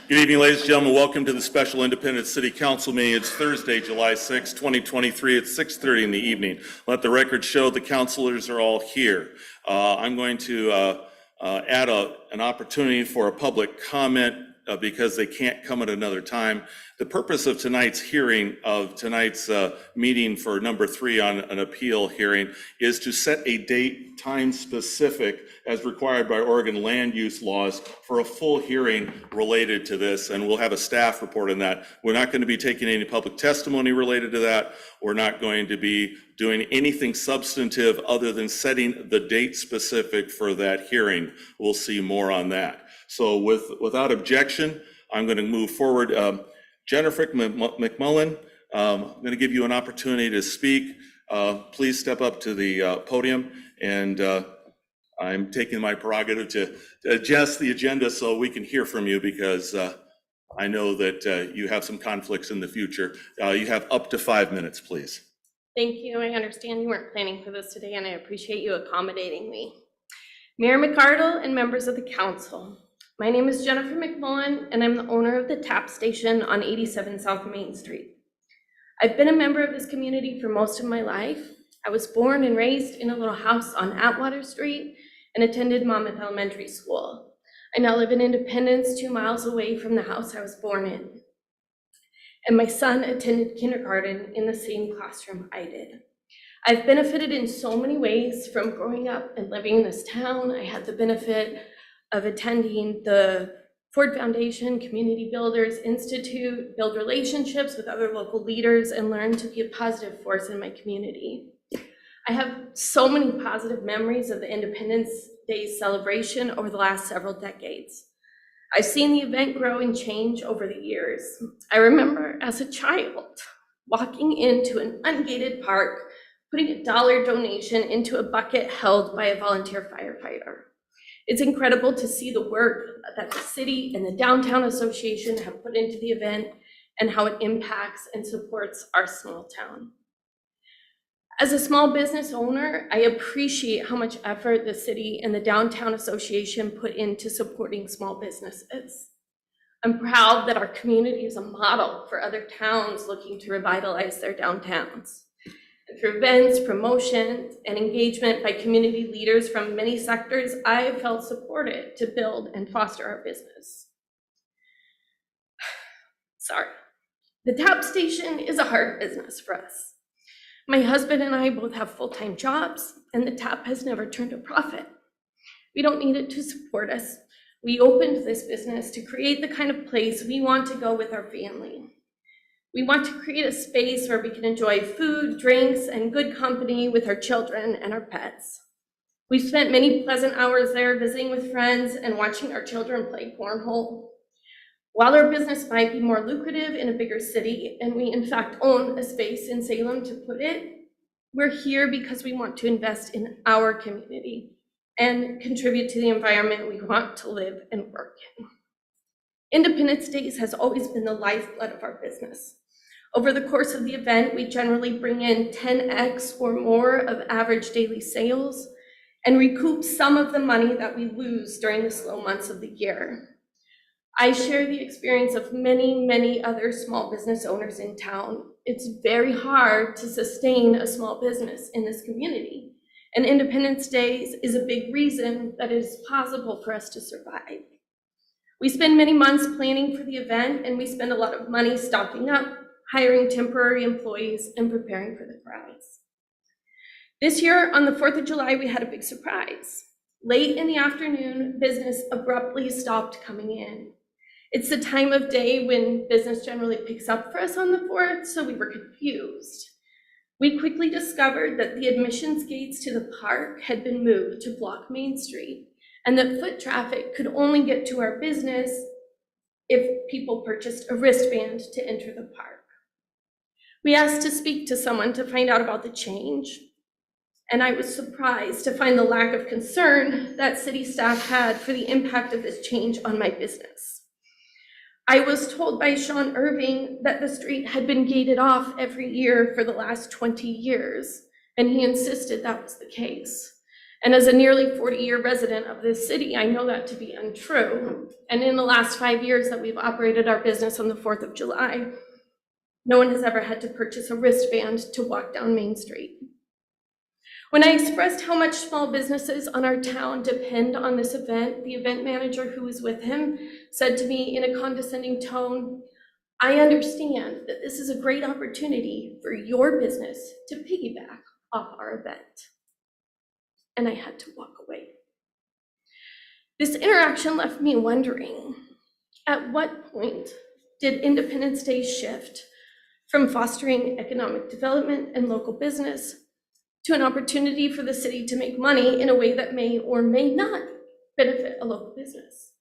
Good evening, ladies and gentlemen. Welcome to the special Independence City Council meeting. It's Thursday, July 6, 2023 at 6:30 in the evening. Let the record show the councilors are all here. I'm going to add an opportunity for a public comment because they can't come at another time. The purpose of tonight's hearing, of tonight's meeting for number 3 on an appeal hearing, is to set a date, time specific, as required by Oregon land use laws, for a full hearing related to this, and we'll have a staff report on that. We're not going to be taking any public testimony related to that. We're not going to be doing anything substantive other than setting the date specific for that hearing. We'll see more on that. So without objection, I'm going to move forward. Jennifer McMullen, I'm going to give you an opportunity to speak. Please step up to the podium, and I'm taking my prerogative to adjust the agenda so we can hear from you, because I know that you have some conflicts in the future. You have up to 5 minutes, please. Thank you. I understand you weren't planning for this today, and I appreciate you accommodating me. Mayor McArdle and members of the council, my name is Jennifer McMullen, and I'm the owner of the TAP station on 87 South Main Street. I've been a member of this community for most of my life. I was born and raised in a little house on Atwater Street and attended Monmouth Elementary School. I now live in Independence, 2 miles away from the house I was born in. And my son attended kindergarten in the same classroom I did. I've benefited in so many ways from growing up and living in this town. I had the benefit of attending the Ford Foundation Community Builders Institute, build relationships with other local leaders, and learn to be a positive force in my community. I have so many positive memories of the Independence Day celebration over the last several decades. I've seen the event grow and change over the years. I remember as a child walking into an ungated park, putting a $1 donation into a bucket held by a volunteer firefighter. It's incredible to see the work that the city and the Downtown Association have put into the event and how it impacts and supports our small town. As a small business owner, I appreciate how much effort the city and the Downtown Association put into supporting small businesses. I'm proud that our community is a model for other towns looking to revitalize their downtowns. Through events, promotions, and engagement by community leaders from many sectors, I have felt supported to build and foster our business. Sorry. The TAP station is a hard business for us. My husband and I both have full-time jobs, and the TAP has never turned a profit. We don't need it to support us. We opened this business to create the kind of place we want to go with our family. We want to create a space where we can enjoy food, drinks, and good company with our children and our pets. We've spent many pleasant hours there visiting with friends and watching our children play cornhole. While our business might be more lucrative in a bigger city, and we in fact own a space in Salem to put it, we're here because we want to invest in our community and contribute to the environment we want to live and work in. Independence Days has always been the lifeblood of our business. Over the course of the event, we generally bring in 10x or more of average daily sales and recoup some of the money that we lose during the slow months of the year. I share the experience of many, many other small business owners in town. It's very hard to sustain a small business in this community, and Independence Days is a big reason that it is possible for us to survive. We spend many months planning for the event, and we spend a lot of money stocking up, hiring temporary employees, and preparing for the crowds. This year, on the 4th of July, we had a big surprise. Late in the afternoon, business abruptly stopped coming in. It's the time of day when business generally picks up for us on the 4th, so we were confused. We quickly discovered that the admissions gates to the park had been moved to block Main Street, and that foot traffic could only get to our business if people purchased a wristband to enter the park. We asked to speak to someone to find out about the change, and I was surprised to find the lack of concern that city staff had for the impact of this change on my business. I was told by Sean Irving that the street had been gated off every year for the last 20 years, and he insisted that was the case. And as a nearly 40-year resident of this city, I know that to be untrue. And in the last 5 years that we've operated our business on the 4th of July, no one has ever had to purchase a wristband to walk down Main Street. When I expressed how much small businesses on our town depend on this event, the event manager who was with him said to me in a condescending tone, "I understand that this is a great opportunity for your business to piggyback off our event." And I had to walk away. This interaction left me wondering, at what point did Independence Day shift from fostering economic development and local business to an opportunity for the city to make money in a way that may or may not benefit a local business?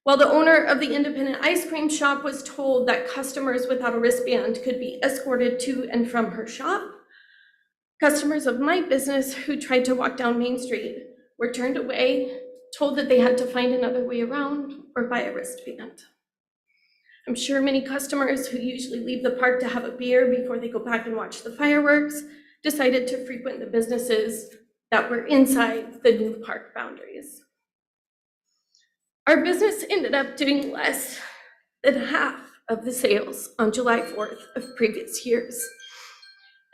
While the owner of the independent ice cream shop was told that customers without a wristband could be escorted to and from her shop, customers of my business who tried to walk down Main Street were turned away, told that they had to find another way around or buy a wristband. I'm sure many customers who usually leave the park to have a beer before they go back and watch the fireworks decided to frequent the businesses that were inside the new park boundaries. Our business ended up doing less than half of the sales on July 4th of previous years,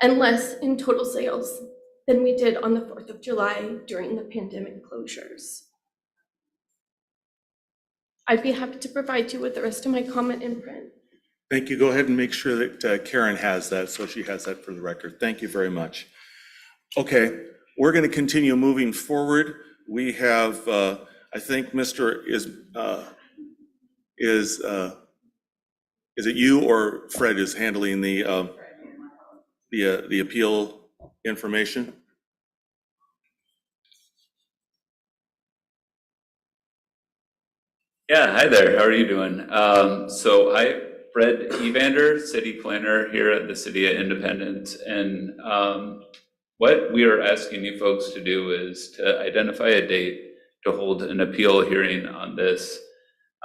and less in total sales than we did on the 4th of July during the pandemic closures. I'd be happy to provide you with the rest of my comment in print. Thank you. Go ahead and make sure that Karen has that, so she has that for the record. Thank you very much. Okay, we're going to continue moving forward. We have, I think, Mr. Is it you or Fred is handling the appeal information? Yeah, hi there. How are you doing? So hi, Fred Evander, city planner here at the City of Independence. And what we are asking you folks to do is to identify a date to hold an appeal hearing on this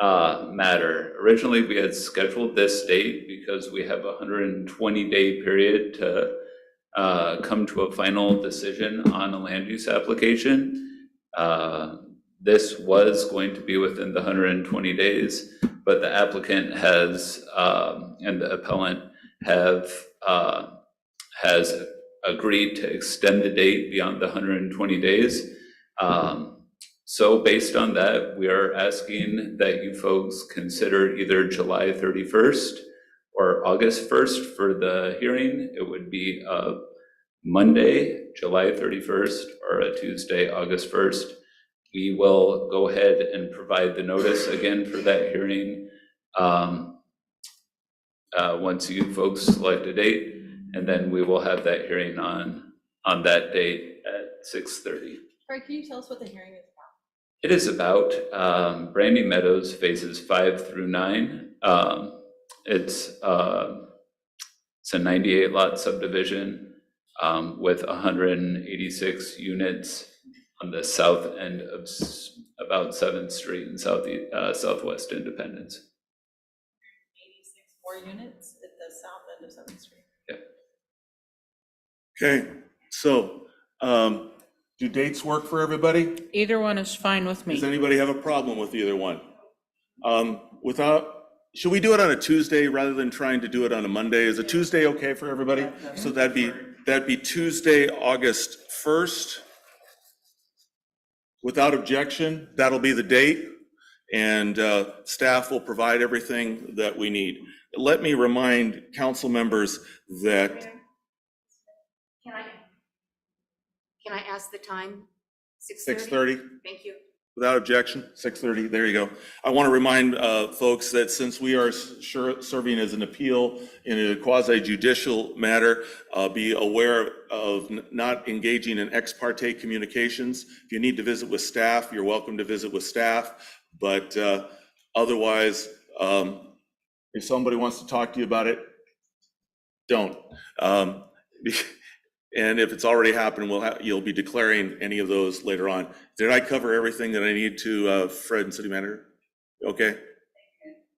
matter. Originally, we had scheduled this date because we have a 120-day period to come to a final decision on a land use application. This was going to be within the 120 days, but the applicant has and the appellant have has agreed to extend the date beyond the 120 days. So based on that, we are asking that you folks consider either July 31st or August 1st for the hearing. It would be a Monday, July 31st, or a Tuesday, August 1st. We will go ahead and provide the notice again for that hearing once you folks select a date, and then we will have that hearing on that date at 6:30. Fred, can you tell us what the hearing is about? It is about Brandy Meadows phases 5 through 9. It's a 98 lot subdivision with 186 units on the south end of about 7th Street in Southwest Independence. 86 more units at the south end of 7th Street. Yeah. Okay, so do dates work for everybody? Either one is fine with Does me. anybody have a problem with either one? Should we do it on a Tuesday rather than trying to do it on a Monday? Is a Tuesday okay for everybody? So that'd be Tuesday, August 1st. Without objection, that'll be the date, and staff will provide everything that we need. Let me remind council members that, Can I ask the time? 6:30, Thank you. without objection, 6:30, there you go. I want to remind folks that since we are serving as an appeal in a quasi judicial matter, be aware of not engaging in ex parte communications. If you need to visit with staff, you're welcome to visit with staff, but otherwise, if somebody wants to talk to you about it, don't. And if it's already happened, you'll be declaring any of those later on. Did I cover everything that I need to, Fred and City Manager? Okay.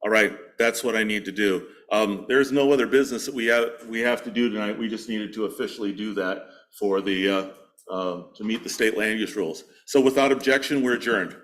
All right, that's what I need to do. There's no other business that we have to do tonight. We just needed to officially do that for the to meet the state land use rules. So without objection, we're adjourned.